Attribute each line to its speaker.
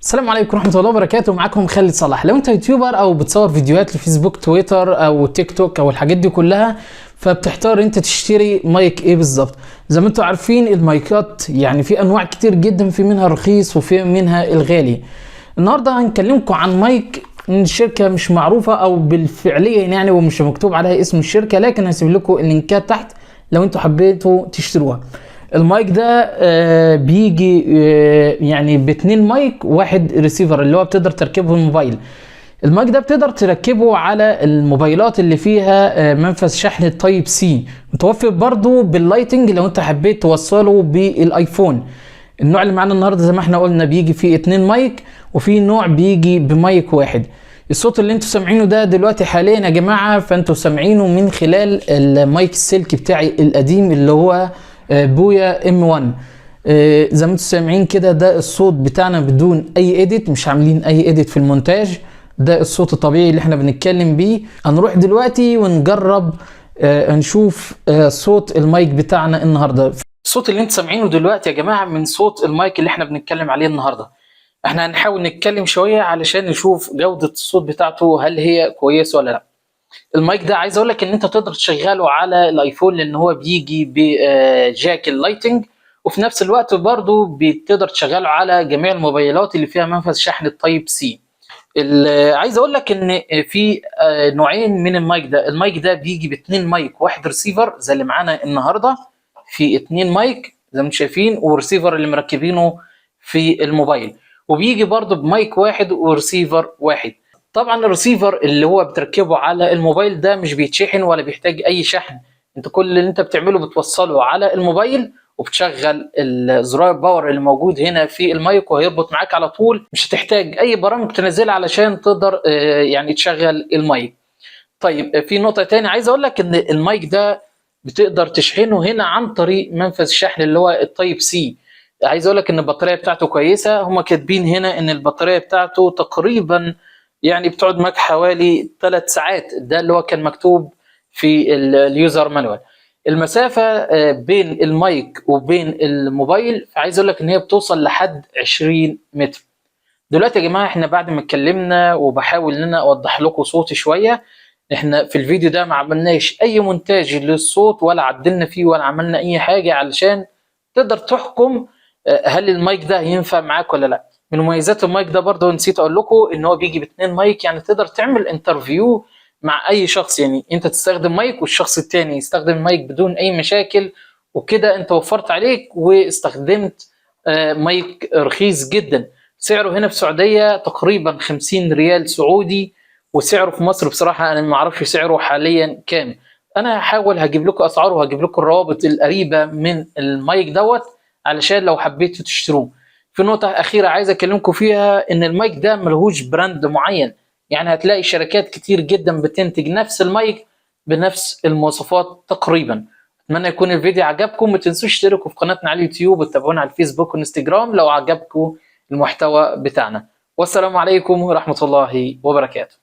Speaker 1: السلام عليكم ورحمة الله وبركاته. معاكم خالد صلاح. لو انت يوتيوبر او بتصور فيديوهات لفيسبوك تويتر او تيك توك او الحاجات دي كلها، فبتحتار انت تشتري مايك ايه بالظبط. زي ما انتم عارفين المايكات يعني في انواع كتير جدا، في منها الرخيص وفي منها الغالي. النهارده هنكلمكم عن مايك من شركة مش معروفة او بالفعلية يعني، ومش مكتوب عليها اسم الشركة، لكن هسيب لكم اللينكات تحت لو انتوا حبيتوا تشتروها. المايك ده بيجي يعني باتنين مايك واحد ريسيفر اللي هو بتقدر تركبه الموبايل. المايك ده بتقدر تركبه على الموبايلات اللي فيها منفذ شحن تايب سي، متوفر برضو باللايتنج لو انت حبيت توصله بالايفون. النوع اللي معانا النهارده زي ما احنا قلنا بيجي فيه اتنين مايك، وفي نوع بيجي بمايك واحد. الصوت اللي انتوا سامعينه ده دلوقتي حاليا يا جماعه، فانتوا سامعينه من خلال المايك السلك بتاعي القديم اللي هو بويا ام 1. زي ما انتم سامعين كده، ده الصوت بتاعنا بدون اي اديت، مش عاملين اي اديت في المونتاج. ده الصوت الطبيعي اللي احنا بنتكلم بيه. هنروح دلوقتي ونجرب نشوف صوت المايك بتاعنا النهارده. الصوت اللي انتم سامعينه دلوقتي يا جماعه من صوت المايك اللي احنا بنتكلم عليه النهارده. احنا هنحاول نتكلم شويه علشان نشوف جوده الصوت بتاعته هل هي كويسه ولا لا. المايك ده عايز اقول لك ان انت تقدر تشغله على الايفون لان هو بيجي بجاك اللايتنج، وفي نفس الوقت برضه بتقدر تشغله على جميع الموبايلات اللي فيها منفذ شحن التايب سي. عايز اقول لك ان في نوعين من المايك ده. المايك ده بيجي باتنين مايك واحد ريسيفر زي اللي معانا النهارده، في اتنين مايك زي ما انتم شايفين، وريسيفر اللي مركبينه في الموبايل، وبيجي برضه بمايك واحد وريسيفر واحد. طبعا الريسيفر اللي هو بتركبه على الموبايل ده مش بيتشحن ولا بيحتاج اي شحن. انت كل اللي انت بتعمله بتوصله على الموبايل وبتشغل الزرار باور اللي موجود هنا في المايك وهيربط معاك على طول، مش هتحتاج اي برامج تنزلها علشان تقدر يعني تشغل المايك. طيب في نقطة تانية عايز اقول لك ان المايك ده بتقدر تشحنه هنا عن طريق منفذ الشحن اللي هو التايب سي. عايز اقول لك ان البطارية بتاعته كويسة. هم كاتبين هنا ان البطارية بتاعته تقريبا يعني بتقعد معاك حوالي 3 ساعات، ده اللي هو كان مكتوب في اليوزر مانوال. المسافة بين المايك وبين الموبايل عايز اقول لك ان هي بتوصل لحد 20 متر. دلوقتي يا جماعة احنا بعد ما اتكلمنا وبحاول ان انا اوضح لكم صوتي شوية، احنا في الفيديو ده ما عملناش اي مونتاج للصوت ولا عدلنا فيه ولا عملنا اي حاجة علشان تقدر تحكم هل المايك ده ينفع معاك ولا لا. من مميزات المايك ده برضه نسيت اقول لكم ان هو بيجي باتنين مايك، يعني تقدر تعمل انترفيو مع اي شخص، يعني انت تستخدم مايك والشخص التاني يستخدم مايك بدون اي مشاكل، وكده انت وفرت عليك واستخدمت مايك رخيص جدا. سعره هنا في السعودية تقريبا 50 ريال سعودي، وسعره في مصر بصراحة انا ما اعرفش سعره حاليا كام. انا هحاول هجيب لكم اسعاره وهجيب لكم الروابط القريبة من المايك دوت علشان لو حبيتوا تشتروه. في نقطة أخيرة عايز أكلمكم فيها، إن المايك ده ملهوش براند معين، يعني هتلاقي شركات كتير جدا بتنتج نفس المايك بنفس المواصفات تقريبا. أتمنى يكون الفيديو عجبكم. ما تنسوش تشتركوا في قناتنا على اليوتيوب وتتابعونا على الفيسبوك والانستجرام لو عجبكم المحتوى بتاعنا. والسلام عليكم ورحمة الله وبركاته.